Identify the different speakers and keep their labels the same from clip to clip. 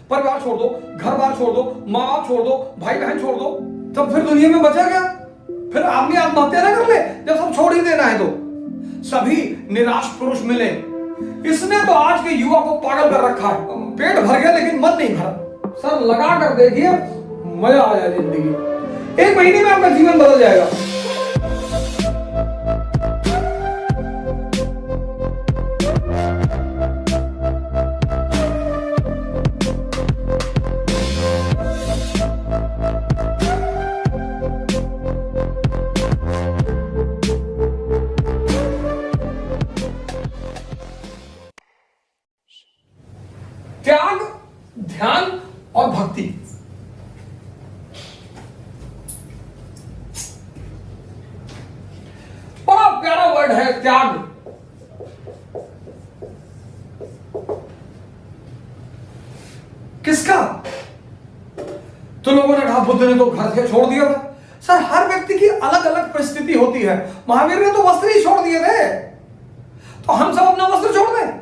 Speaker 1: परिवार छोड़ दो, घर बार छोड़ दो, माँ बाप छोड़ दो, भाई बहन छोड़ दो, तब फिर दुनिया में बचा क्या? फिर आदमी आत्महत्या ना कर ले जब सब छोड़ ही देना है तो। सभी निराश पुरुष मिले, इसने तो आज के युवा को पागल कर रखा है। पेट भर गया लेकिन मन नहीं भरा। सर लगा कर देखिए, मजा आ जाए जिंदगी। 1 महीने में आपका जीवन बदल जाएगा। त्याग, ध्यान और भक्ति। बड़ा प्यारा वर्ड है त्याग। किसका? तो लोगों ने कहा बुद्ध ने तो घर से छोड़ दिया था। सर हर व्यक्ति की अलग अलग परिस्थिति होती है। महावीर ने तो वस्त्र ही छोड़ दिए थे, तो हम सब अपना वस्त्र छोड़ दें?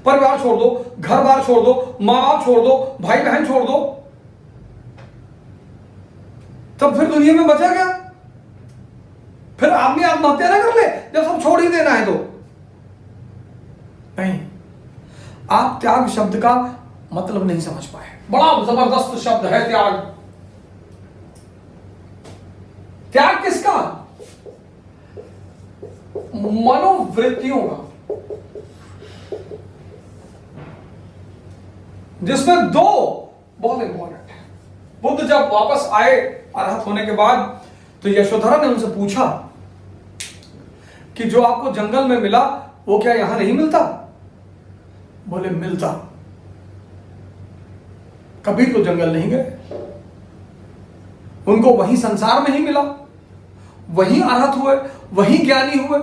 Speaker 1: परिवार छोड़ दो, घर बार छोड़ दो, माँ बाप छोड़ दो, भाई बहन छोड़ दो, तब फिर दुनिया में बचा क्या? फिर आदमी आत्महत्या ना कर ले जब सब छोड़ ही देना है तो। नहीं, आप त्याग शब्द का मतलब नहीं समझ पाए। बड़ा जबरदस्त शब्द है त्याग। त्याग किसका? मनोवृत्तियों का, जिसमें 2 बहुत इंपॉर्टेंट है। बुद्ध जब वापस आए अरहत होने के बाद, तो यशोधरा ने उनसे पूछा कि जो आपको जंगल में मिला वो क्या यहां नहीं मिलता? बोले मिलता। कभी तो जंगल नहीं गए, उनको वहीं संसार में ही मिला, वहीं अरहत हुए, वहीं ज्ञानी हुए।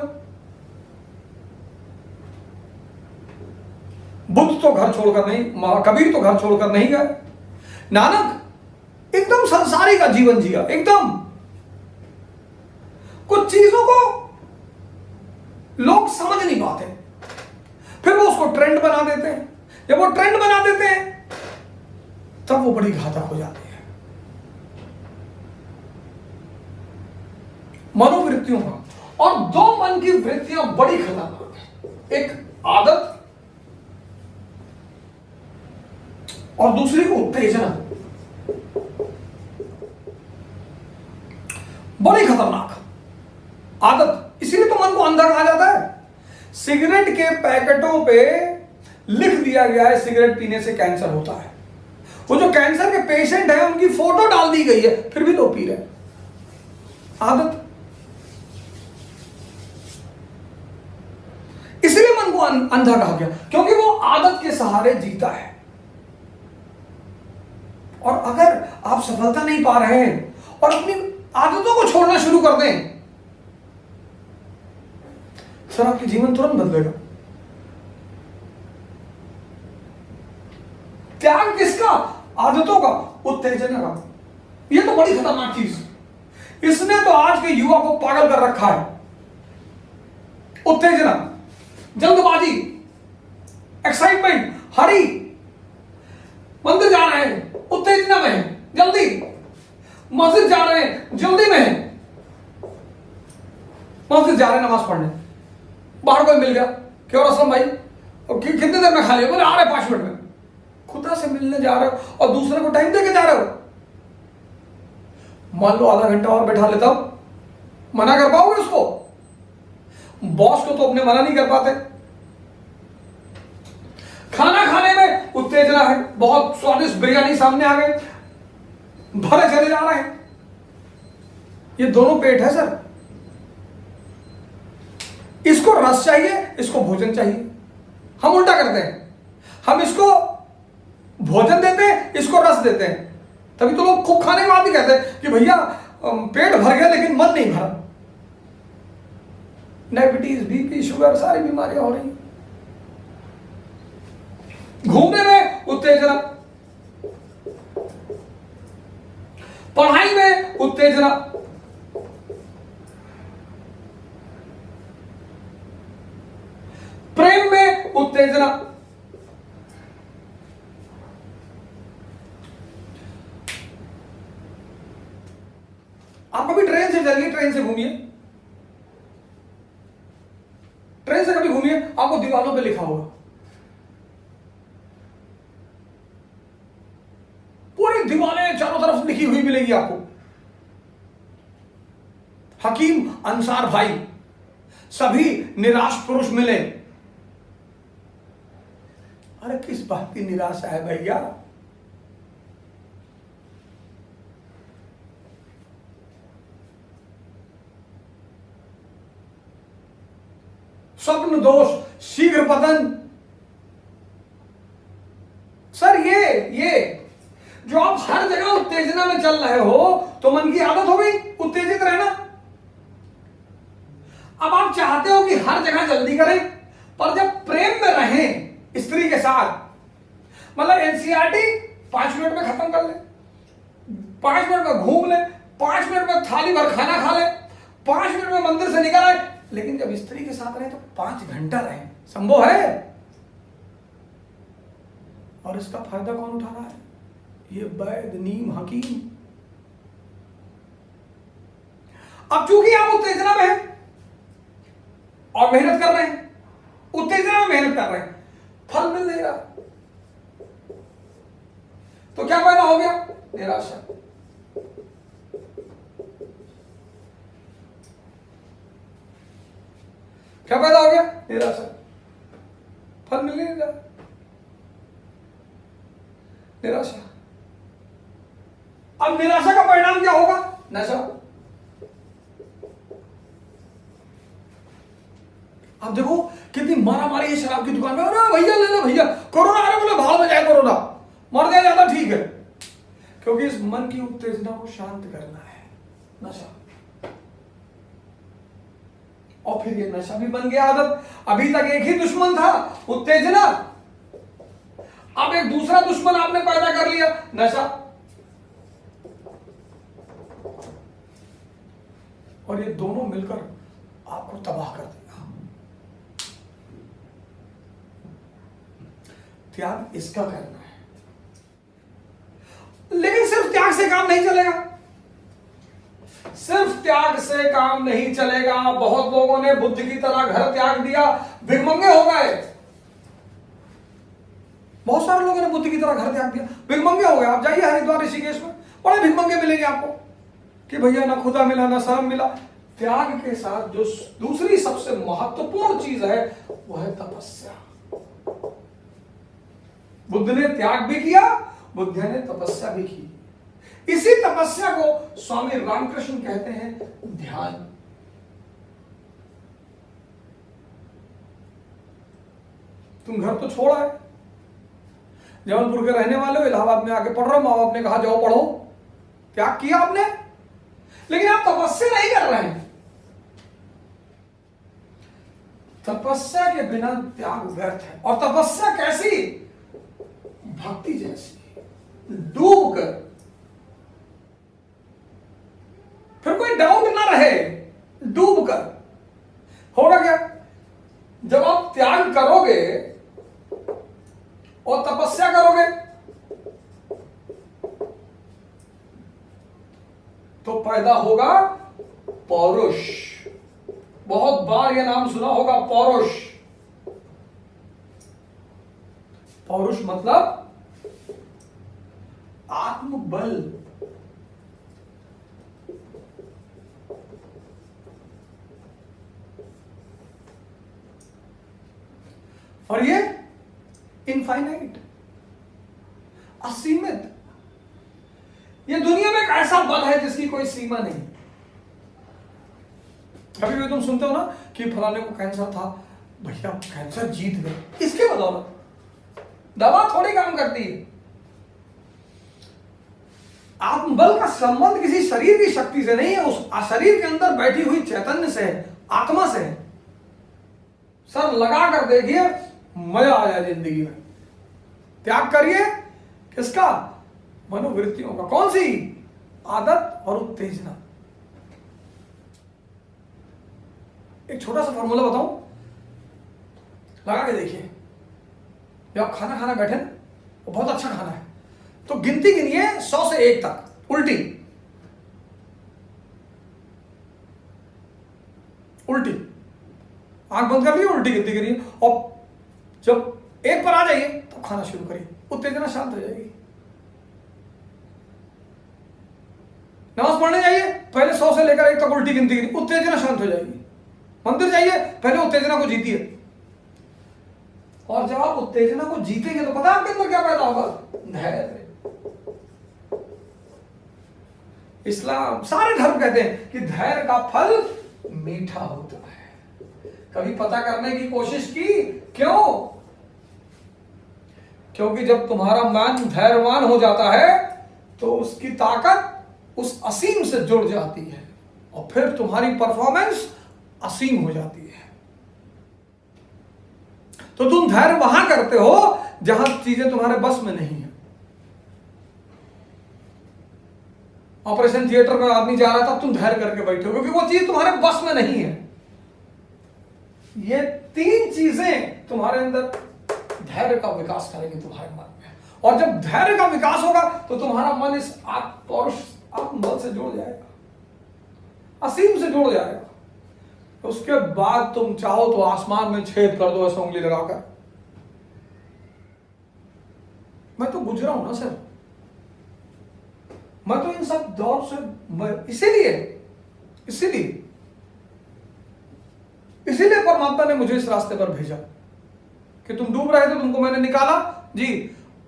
Speaker 1: बुद्ध तो घर छोड़कर नहीं, कबीर तो घर छोड़कर नहीं गए, नानक एकदम संसारी का जीवन जिया। एकदम कुछ चीजों को लोग समझ नहीं पाते, फिर वो उसको ट्रेंड बना देते हैं। जब वो ट्रेंड बना देते हैं तब वो बड़ी घातक हो जाती है। मनोवृत्तियों का, और 2 मन की वृत्तियां बड़ी खतरनाक है। एक आदत और दूसरी को उत्तेजना। बड़ी खतरनाक आदत। इसीलिए तो मन को अंधा कहा जाता है। सिगरेट के पैकेटों पे लिख दिया गया है सिगरेट पीने से कैंसर होता है। वो जो कैंसर के पेशेंट हैं उनकी फोटो डाल दी गई है, फिर भी लोग पी रहे हैं। आदत। इसीलिए मन को अंधा कहा गया, क्योंकि वो आदत के सहारे जीता है। और अगर आप सफलता नहीं पा रहे हैं और अपनी आदतों को छोड़ना शुरू कर दें, सर आपके जीवन तुरंत बदलेगा। त्याग किसका? आदतों का, उत्तेजना का। यह तो बड़ी खतरनाक चीज। इसने तो आज के युवा को पागल कर रखा है। उत्तेजना, जल्दबाजी, एक्साइटमेंट, हरी। मंदिर जा रहे हैं, उत्तेजना में है, जल्दी। मस्जिद जा रहे हैं, जल्दी में है। मस्जिद जा रहे हैं नमाज पढ़ने, बाहर कोई मिल गया, क्यों असलम भाई कितनी देर में खा लिया? बोले आ रहे 5 मिनट में। खुदा से मिलने जा रहे हो और दूसरे को टाइम देके जा रहे हो। मान लो आधा घंटा और बैठा लेता हूं, मना कर पाओगे उसको? बॉस को तो अपने मना नहीं कर पाते। खाना खाने में उत्तेजना है, बहुत स्वादिष्ट बिरयानी सामने आ गई, भरे चले जा रहे हैं। ये दोनों पेट है सर। इसको रस चाहिए, इसको भोजन चाहिए। हम उल्टा करते हैं, हम इसको भोजन देते हैं, इसको रस देते हैं। तभी तो लोग खूब खाने के बाद भी कहते हैं कि भैया पेट भर गया लेकिन मन नहीं भरा। डायबिटीज, बीपी, शुगर, सारी बीमारियां हो रही। घूमने में उत्तेजना, पढ़ाई में उत्तेजना, उत्तेजना। आप कभी ट्रेन से चलिए, ट्रेन से घूमिए, ट्रेन से कभी घूमिए, आपको दीवारों पे लिखा होगा, पूरी दीवारें चारों तरफ लिखी हुई मिलेगी आपको, हकीम अंसार भाई, सभी निराश पुरुष मिले। अरे किस बात की निराशा है भैया? स्वप्न दोष, शीघ्र पतन। सर ये जो आप हर जगह उत्तेजना में चल रहे हो, तो मन की आदत हो गई उत्तेजित रहना। अब आप चाहते हो कि हर जगह जल्दी करें, पर जब प्रेम में रहें स्त्री के साथ, मतलब एनसीईआरटी 5 मिनट में खत्म कर ले, 5 मिनट में घूम ले, 5 मिनट में थाली भर खाना खा ले, 5 मिनट में मंदिर से निकल आए, लेकिन जब स्त्री के साथ रहे तो 5 घंटा रहे, संभव है? और इसका फायदा कौन उठा रहा है? ये वैद, नीम, हकीम। अब चूंकि आप उत्तेजना में हैं और मेहनत कर रहे हैं, उत्तेजना में मेहनत कर रहे हैं, फल मिल नहीं रहा, तो क्या पैदा हो गया? निराशा। क्या पैदा हो गया? निराशा। फल मिल नहीं रहा, निराशा। अब निराशा का परिणाम क्या होगा? नशा। अब देखो कितनी मारा मारी है शराब की दुकान में, अरे भैया ले लो भैया, कोरोना आ रहा, बोले भाड़ में जाए कोरोना, मर जाए ज्यादा ठीक है, क्योंकि इस मन की उत्तेजना को शांत करना है, नशा। और फिर ये नशा भी बन गया आदत। अभी तक एक ही दुश्मन था, उत्तेजना, अब एक दूसरा दुश्मन आपने पैदा कर लिया, नशा। और ये दोनों मिलकर आपको तबाह कर देगा। त्याग इसका करना है, लेकिन सिर्फ त्याग से काम नहीं चलेगा, सिर्फ त्याग से काम नहीं चलेगा। बहुत लोगों ने बुद्ध की तरह घर त्याग दिया, भिखमंगे हो गए। बहुत सारे लोगों ने बुद्ध की तरह घर त्याग दिया, भिखमंगे हो गए। आप जाइए हरिद्वार, ऋषिकेश में बड़े भिखमंगे मिलेंगे आपको कि भैया ना खुदा मिला ना शर्म मिला। त्याग के साथ जो दूसरी सबसे महत्वपूर्ण चीज है वो है तपस्या। बुद्ध ने त्याग भी किया, बुद्ध ने तपस्या भी की। इसी तपस्या को स्वामी रामकृष्ण कहते हैं ध्यान। तुम घर तो छोड़ा है, जबलपुर के रहने वाले हो, इलाहाबाद में आके पढ़ रहे हो, माँ बाप ने कहा जाओ पढ़ो, त्याग किया आपने, लेकिन आप तपस्या नहीं कर रहे हैं। तपस्या के बिना त्याग व्यर्थ है। और तपस्या कैसी? भक्ति जैसी, डूब कर। फिर कोई डाउट ना रहे, डूब कर। होगा क्या? जब आप त्याग करोगे और तपस्या करोगे तो पैदा होगा पौरुष। बहुत बार यह नाम सुना होगा, पौरुष। पौरुष मतलब आत्मबल। और ये इनफाइनाइट, असीमित। ये दुनिया में एक ऐसा बल है जिसकी कोई सीमा नहीं। कभी भी तुम सुनते हो ना कि फलाने को कैंसर था, भैया कैंसर जीत गए, इसके बदौलत। दवा थोड़ी काम करती है। आत्मबल का संबंध किसी शरीर की शक्ति से नहीं है, उस शरीर के अंदर बैठी हुई चैतन्य से है, आत्मा से है। सर लगा कर देखिए, मजा आ जाए जिंदगी में। त्याग करिए किसका? मनोवृत्तियों का। कौन सी? आदत और उत्तेजना। एक छोटा सा फॉर्मूला बताऊं, लगा के देखिए। जब आप खाना खाना बैठे ना, वो बहुत अच्छा खाना है, तो गिनती गिनिए 100 से 1 तक, उल्टी उल्टी, आंख बंद कर लिए, उल्टी गिनती गिनिए, और जब 1 पर आ जाइए तो खाना शुरू करिए, उत्तेजना शांत हो जाएगी। नमाज पढ़ने जाइए, पहले 100 से लेकर 1 तक उल्टी गिनती गिनिए, उत्तेजना शांत हो जाएगी। मंदिर जाइए, पहले उत्तेजना को जीतिए, और जब आप उत्तेजना को जीतेंगे तो पता आपके अंदर क्या पैदा होगा? धैर्य। इस्लाम, सारे धर्म कहते हैं कि धैर्य का फल मीठा होता है। कभी पता करने की कोशिश की? क्यों? क्योंकि जब तुम्हारा मन धैर्यवान हो जाता है तो उसकी ताकत उस असीम से जुड़ जाती है, और फिर तुम्हारी परफॉर्मेंस असीम हो जाती है। तो तुम धैर्य वहां करते हो जहां चीजें तुम्हारे बस में नहीं है। ऑपरेशन थिएटर में आदमी जा रहा था, तुम धैर्य करके बैठे हो क्योंकि वो चीज तुम्हारे बस में नहीं है। ये 3 चीजें तुम्हारे अंदर धैर्य का विकास करेंगे तुम्हारे मन में, और जब धैर्य का विकास होगा तो तुम्हारा मन इस पौरुष आत्मबल से जुड़ जाएगा, असीम से जुड़ जाएगा। उसके बाद तुम चाहो तो आसमान में छेद कर दो ऐसे उंगली लगाकर। मैं तो गुजरा हूं ना सर, मैं तो इन सब दौर से, इसीलिए परमात्मा ने मुझे इस रास्ते पर भेजा कि तुम डूब रहे थे, तुमको मैंने निकाला जी,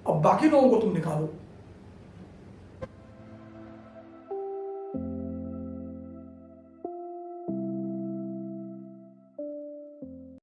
Speaker 1: अब बाकी लोगों को तुम निकालो।